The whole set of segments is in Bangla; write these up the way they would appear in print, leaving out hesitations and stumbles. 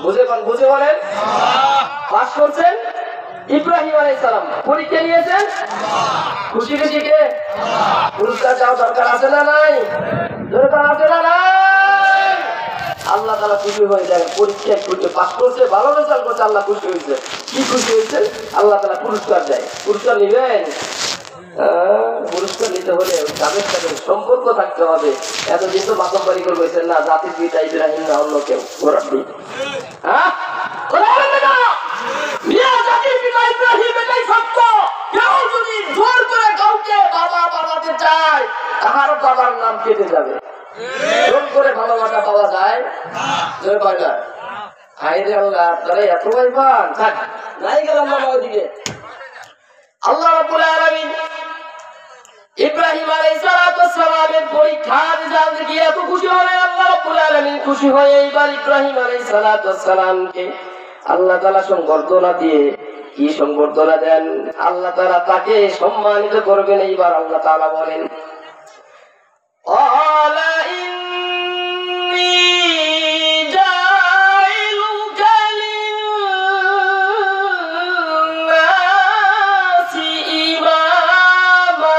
বুঝে বলেন। পাস করছেন ইব্রাহিম আলাইহিস সালাম, পরীক্ষা নিয়েছেন খুশি খুশি কে? পুরস্কার চাওয়া দরকার আছে না নাই? দরকার আছে না নাই? আল্লাহ তাআলা খুশি হয়ে যায়, পরীক্ষায় পাস করছে, ভালো রেজাল্ট করছে, আল্লাহ খুশি হয়েছে। কি খুশি হয়েছে? আল্লাহ তাআলা পুরস্কার দেয়। পুরস্কার নিবেন? পুরস্কার নিতে হলে তাদের সাথে সম্পর্ক থাকতে হবে। এতদিন তো মাতম বাড়ি করে বলছেন না জাতির পিতা ইব্রাহিম না অন্য কেউ। জাতির পিতা ইব্রাহিম, এটাই সত্য। কেউ যদি জোর করে কাউকে বাবা বানাতে চায়, তাহার বাবার নাম কেটে যাবে। জোর করে ভালোবাসা পাওয়া যায় না। হায়রে আল্লাহ, তারা এত ভাই পান থাক নাই গেলাম না ওইদিকে। আল্লাহ রাব্বুল আলামিন ইব্রাহিম আলাইহিস সালামের পরীক্ষার রেজাল্ট দিয়ে এত খুশি হলেন। আল্লাহ রাব্বুল আলামিন খুশি হয়ে এইবার ইব্রাহিম আলাইহিস সালামকে আল্লাহ তাআলা সংবর্ধনা দিয়ে, কি সংবর্ধনা দেন? আল্লাহ তাআলা তাকে সম্মানিত করবেন। এইবার আল্লাহ তাআলা বলেন, আলা ইন্নী জাইলুকা লিন-নাসি ইমামা।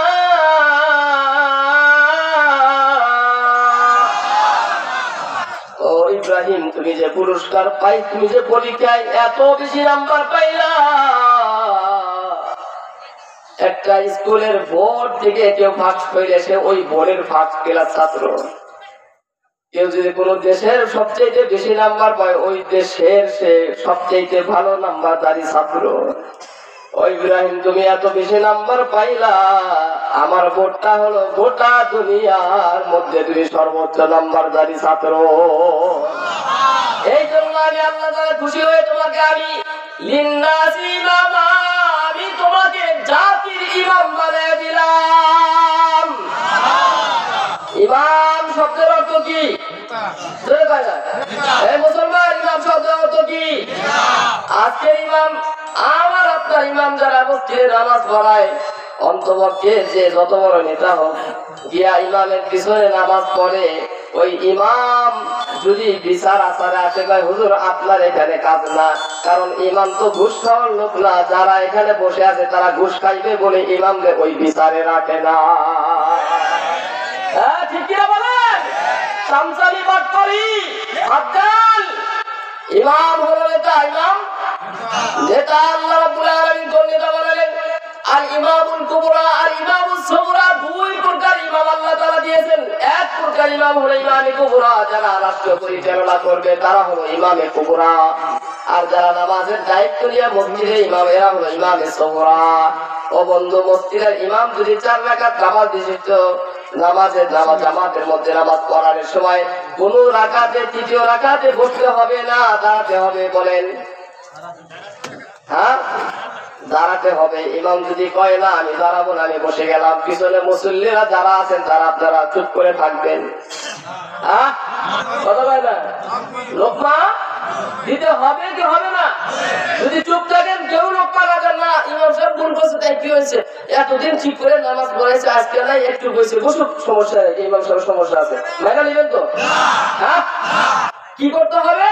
ও ইব্রাহিম, তুমি যে পুরস্কার পাই, তুমি যে পরীক্ষায় এত বেশি নাম্বার পাইলা, একটা স্কুলের বোর্ড থেকে কেউ ফার্স্ট হইলে সে ওই বোর্ডের ফার্স্ট ক্লাস ছাত্র। কেউ যদি কোনো দেশের সবচেয়ে বেশি নাম্বার পায়, ওই দেশের সে সবচেয়ে ভালো নাম্বারদারি ছাত্র। ওই ইব্রাহিম, তুমি এত বেশি নাম্বার পাইলা, আমার বোর্ডটা হলো গোটা দুনিয়ার মধ্যে তুমি সর্বোচ্চ নাম্বারদারি ছাত্র। এই জন্য আমি আল্লাহ তাআলা খুশি হয়ে তোমাকে আমি লিন-নাসি ইমামা, আমি তোমাকে জাতির ইমাম বানিয়ে দিলাম। ইমাম শব্দের অর্থ কি? এই মুসলমান, ইমাম শব্দের অর্থ কি? আজকের ইমাম, আমার আপনার ইমাম যারা মসজিদে নামাজ পড়ায়, অন্তপক্ষে যে যত বড় নেতা হোক, গিয়া ইমামের পিছনে নামাজ পড়ে, ওই ইমাম যদি বিচার আচারে আসে, ভাই হুজুর আপনার এখানে কাজ না, কারণ ইমাম তো ঘুষ খাওয়ার লোক না। যারা এখানে বসে আছে তারা ঘুষ খাইবে বলে ইমামকে ওই বিচারে রাখে না। হ্যাঁ, ঠিক কিনা বলেন? চামচামি বাটপারি আদাল। ইমাম হলো নেতা, ইমাম নেতা। আল্লাহ রাব্বুল আলামিন কোন নেতা বানালেন? আর ইমামুল কুবরা আর ইমামুস সুগরা, দুই প্রকার ইমাম আল্লাহ তাআলা দিয়েছেন। এক প্রকার ইমাম হলো ইমামে কুবরা, যারা রাষ্ট্র পরিচালনা করবে তারা হলো ইমামে কুবরা। আর যারা নামাজের দায়িত্ব নিয়ে মসজিদে ইমাম, এরা হলো ইমামে সুগরা। ও বন্ধু, মসজিদের ইমাম যদি 4 রাকাত নামাজ বিশিষ্ট জামাতের মধ্যে নামাজ পড়ার সময় কোন রাকাতে, তৃতীয় রাকাতে বসতে হবে না, দাঁড়াতে হবে। বলেন হ্যাঁ, দাঁড়াতে হবে। ইমাম যদি কয় না আমি দাঁড়াবো না, আমি বসে গেলাম, পিছনে মুসল্লিরা যারা আছেন তারা আপনারা চুপ করে থাকবেন। হ্যাঁ, কথা বলে না? লোকমা দিতে হবে কি হবে না? যদি চুপ থাকেন, কেউ লোকমা রাখেন না, ইমাম সাহেব ভুল করছে, তাই কি হয়েছে? এতদিন ঠিক করে নামাজ পড়াইছে, আজকে নাই একটু বসে বসুক, সমস্যা নেই। ইমাম সাহেবের সমস্যা আছে, মেনে নিবেন তো? হ্যাঁ, কি করতে হবে?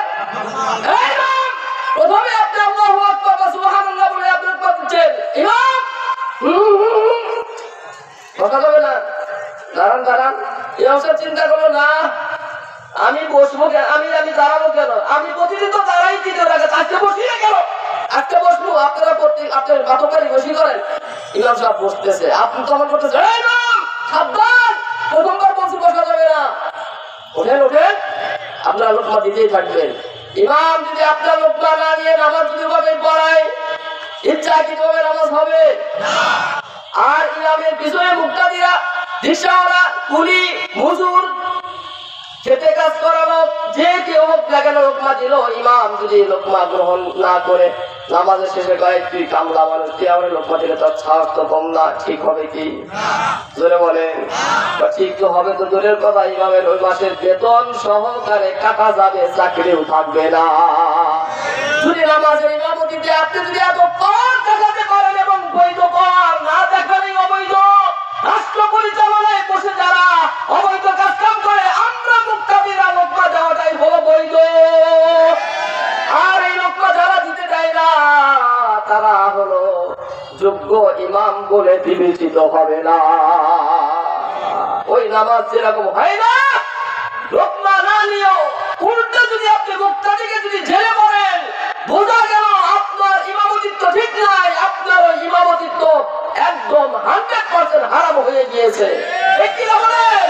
প্রথমে আপনি আল্লাহু আকবার বা সুবহানাল্লাহ বলে আপনি পড়ছেন, ইমাম কথা বলে না, দাঁড়ান। ইমাম সাহেব চিন্তা করলো না, আমি বসবো কেন, আমি দাঁড়াবো কেন, আমি প্রতিদিন তো দাঁড়াই দিতে লাগে, আজকে বসি না কেন? আজকে বসবো, আপনারা আপনার বাতকারী বসি করেন। ইমাম সাহেব বসতেছে, আপনি তখন করতেছে, সাবধান, প্রথমবার বলছি বসা যাবে না, ওঠেন, আপনারা লোকমা দিতেই থাকবেন। ইমাম যদি আপনার লোকমা না নিয়ে নামাজ যদি ভাবে পড়ায়, ইচ্ছাকৃতভাবে নামাজ হবে। আর ইমামের পিছনে মুক্তাদিরা, রিকশাওয়ালা, কুলি, মজুর, খেতে কাজ করানো, যে কেউ হোক না কেন লোকমা দিল, ইমাম যদি লোকমা গ্রহণ না করে নামাজের শেষে কয় তুই কামলা মানুষ, তুই আমার লোকমা দিলে তোর সাহস তো কম না, ঠিক হবে কি? জোরে বলেন। ঠিক তো হবে তো দূরের কথা, ইমামের ওই মাসের বেতন সহকারে কাটা যাবে, চাকরিও থাকবে না। যদি নামাজের ইমামতিতে আপনি যদি এত পার দেখাতে পারেন এবং বৈধ পার না দেখালেই অবৈধ, রাষ্ট্র পরিচালনায় বসে যারা অবৈধ কাজ কাম করে, আমরা মুক্তাদিরা লোকমা দেওয়াটাই হলো বৈধ। ইমাম বলে বিবেচিত হবে না। ওই নামাজ যেরকম হয় না লোকমা না নিও, উল্টা যদি আপনি মুক্তাদিকে যদি জেলে পড়েন, বোঝা গেল আপনার ইমামতিত্ব ঠিক নাই, আপনার ওই ইমামতিত্ব একদম 100% হারাম হয়ে গিয়েছে। ঠিক কিনা বলেন?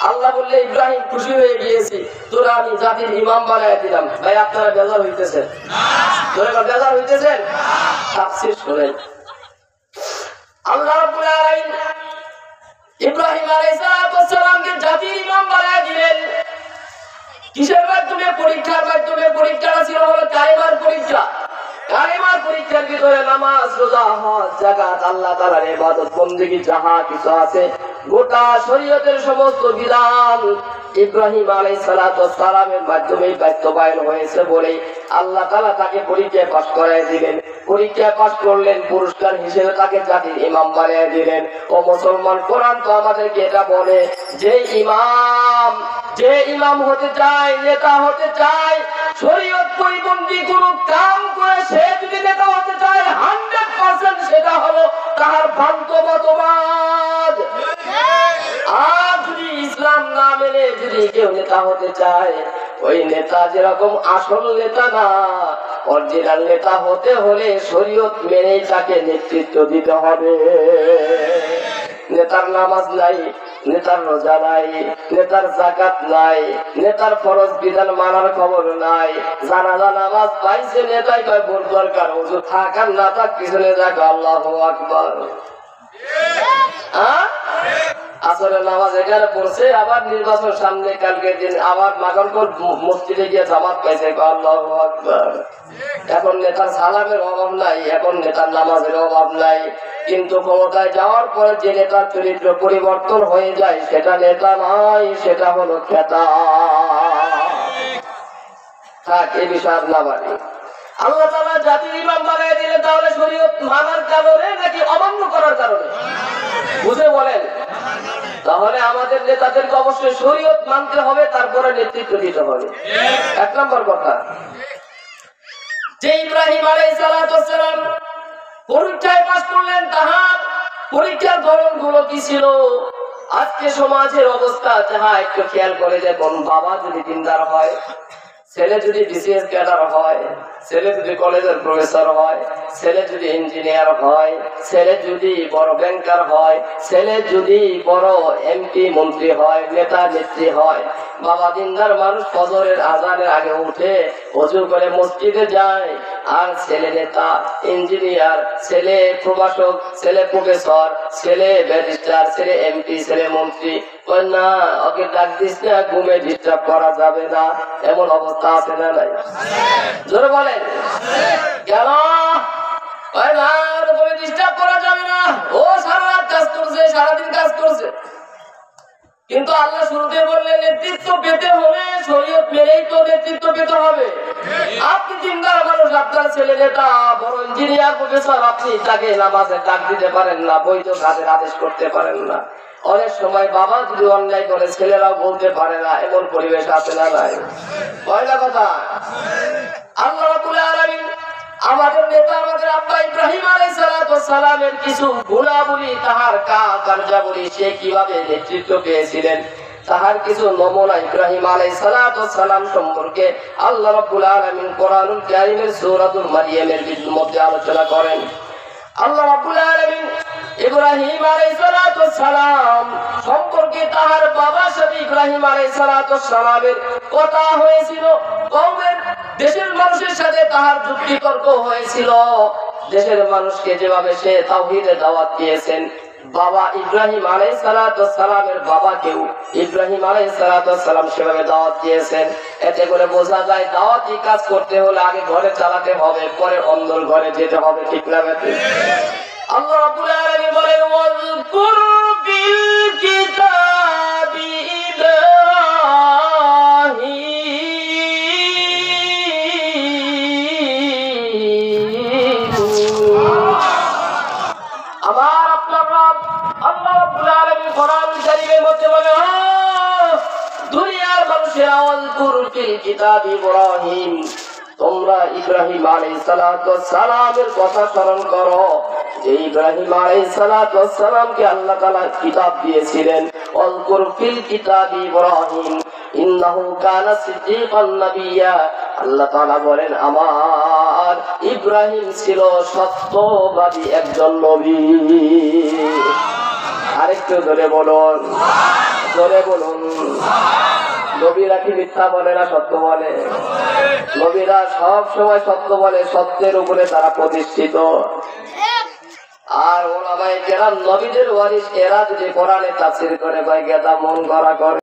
আল্লাহ বললে ইব্রাহিম খুশি হয়ে গিয়েছি, তোরা আমি জাতির ইমাম বানায় দিলাম। ভাই আপনারা বেজার হইতেছেন? তোরা বেজার হইতেছেন? তাফসীর শুনেন। আল্লাহ রাব্বুল আলামিন ইব্রাহিম আলাইহিস সালামকে জাতির ইমাম বানায় দিলেন। কিসের মাধ্যমে? পরীক্ষার মাধ্যমে। পরীক্ষাটা ছিল হলো কালেমার পরীক্ষা। কালেমার পরীক্ষার ভিতরে নামাজ, রোজা, হজ, যাকাত, আল্লাহ তাআলার ইবাদত বন্দেগী যাহা কিছু আছে, গোটা শরীয়তের সমস্ত বিধান ইব্রাহিম আলাইহিস সালামের মাধ্যমে বাস্তবায়ন হয়েছে বলে আল্লাহ তাআলা তাকে পরীক্ষায় পাস করায় দিলেন। পরীক্ষায় পাস করলেন, পুরস্কার হিসেবে তাকে জাতির ইমাম বানিয়ে দিলেন। ও মুসলমান, কোরআন তো আমাদেরকে এটা বলে, যে ইমাম হতে চায়, নেতা হতে চায়, শরীয়ত পরিপন্থী কোন কাম করে সে যদি নেতা হতে চায়, 100% সেটা হলো তার ভ্রান্ত মতবাদ। আর যদি ইসলাম না মেনে যদি কেউ নেতা হতে চায়, ওই নেতা যেরকম আসল নেতা না, অরিজিনাল নেতা হতে হলে শরীয়ত মেনেই তাকে নেতৃত্ব দিতে হবে। নেতার নামাজ নাই, নেতার রোজা নাই, নেতার যাকাত নাই, নেতার ফরজ বিধান মানার খবর নাই, জানাজা নামাজ পাইছে নেতাই কয় বোর দরকার, ওযু থাক আর না থাক পিছনে যাক আল্লাহু আকবার। আসরের নামাজ এখানে পড়ছে, আবার নির্বাচন সামনে, কালকে দিন আবার মাগনপুর মসজিদে গিয়ে জামাত পাইছে, আল্লাহু আকবার। এখন নেতার সালামের অভাব নাই, এখন নেতার নামাজের অভাব নাই, কিন্তু ক্ষমতায় যাওয়ার পরে যে নেতার চরিত্র পরিবর্তন হয়ে যায় সেটা নেতা নয়, সেটা হলো খেতা। থাক, এই বিষয় না বাড়ি। আল্লাহ তাআলা জাতির ইমাম বানায় দিলে তাহলে শরীয়ত মানার কারণে নাকি অমান্য করার কারণে? বুঝে বলেন। তাহলে আমাদের নেতাদেরকে অবশ্যই শরীয়ত মানতে হবে, তারপরে নেতৃত্ব দিতে হবে। এক নম্বর কথা, যে ইব্রাহিম আলাইহিস সালাম পরীক্ষায় পাস করলেন, তাহার পরীক্ষার ধরন গুলো কি ছিল? আজকে সমাজের অবস্থা যাহা একটু খেয়াল করে দেখুন, বাবা যদি দিনদার হয়, ছেলে যদি বিসিএস ক্যাডার হয়, ছেলে যদি কলেজের প্রফেসর হয়, ছেলে যদি ইঞ্জিনিয়ার হয়, ছেলে যদি বড় ব্যাংকার হয়, ছেলে যদি বড় এমপি মন্ত্রী হয়, নেতা নেত্রী হয়, বাবা দিনদার মানুষ ফজরের আজানের আগে উঠে ওযু করে মসজিদে যায়, আর ছেলে নেতা, ইঞ্জিনিয়ার, ছেলে প্রভাষক, ছেলে প্রফেসর, ছেলে ব্যারিস্টার, ছেলে এমপি, ছেলে মন্ত্রী, না ওকে ডাক দিস না, ঘুমে ডিস্টার্ব করা যাবে না, এমন অবস্থা আছে না নাই? জোরে বলেন কেন? ডিস্টার্ব করা যাবে না, ও সারা রাত কাজ করছে, সারাদিন কাজ করছে। কিন্তু আল্লাহ শুরুতে বললেন নেতৃত্ব পেতে হলে শরীয়ত মেনেই তো নেতৃত্ব পেতে হবে। আপনি চিন্তার মানুষ, আপনার ছেলে নেতা, বড় ইঞ্জিনিয়ার, প্রফেসর, আপনি তাকে নামাজে ডাক দিতে পারেন না, বৈধ কাজের আদেশ করতে পারেন না। অনেক সময় বাবা যদি অন্যায় করে ছেলেরাও বলতে পারে না, এমন পরিবেশ আছে না নাই? পয়লা কথা, আল্লাহ রাব্বুল আলামিন আমাদের নেতা, আমাদের আব্বা ইব্রাহিম আলাইহিস সালামের কিছু গুণাবলী, তাহার কার্যাবলী, সে কিভাবে নেতৃত্ব পেয়েছিলেন, তাহার কিছু নমুনা ইব্রাহিম আলাইহিস সালাম সম্পর্কে আল্লাহ রাব্বুল আলামিন কোরআনুল কারীমের সূরাতুল মারইয়ামের মধ্যে আলোচনা করেন। আল্লাহ রাব্বুল আলামিন ইব্রাহিম আলাইহিস সালাম সম্পর্কে তাহার বাবার সাথে ইব্রাহিম আলাইহিস সালামের কথা হয়েছিল, কওমের দেশের মানুষের সাথে তাহার যুক্তি তর্ক হয়েছিল। দেশের মানুষকে যেভাবে সে তাওহীদের দাওয়াত দিয়েছেন, বাবা ইব্রাহিম আলাইহিস সালামের বাবাকেও ইব্রাহিম আলাইহিস সালাম সেভাবে দাওয়াত দিয়েছেন। এতে করে বোঝা যায় দাওয়াতি কাজ করতে হলে আগে ঘরে চালাতে হবে, পরে অন্দর ঘরে যেতে হবে। ঠিক না বেটি? আল্লাহ রাব্বুল আলামিন বলেন ওয়াজকুর বিল কিতাবি আমার আপনার রব আল্লাহ রাব্বুল আলামিন কোরআন কারীমের মধ্যে বলে, দুনিয়ার মানুষেরা ওয়াজকুর বিল কিতাবি ইব্রাহিম, তোমরা ইব্রাহিম আলাইহিস সালামের কথা স্মরণ করো, যে ইব্রাহিম আলাইহিস সালাতু ওয়াস সালামকে আল্লাহ তাআলা কিতাব দিয়েছিলেন, ওয়াজকুর ফিল কিতাবি ইব্রাহিম ইন্নাহু কানা সিদ্দীকান নাবিয়্যা। আল্লাহ তাআলা বলেন আমার ইব্রাহিম ছিল সত্যবাদী একজন নবী। আরেকটু জোরে বলুন, জোরে বলুন। নবীরা কি মিথ্যা বলে না সত্য বলে? নবীরা সব সময় সত্য বলে, সত্যের উপরে তারা প্রতিষ্ঠিত। আর ওলামায়ে কেরাম নবীদের ওয়ারিস, এরা যদি কোরআনে তাফসীর করে বা গেদা মন গড়া করে।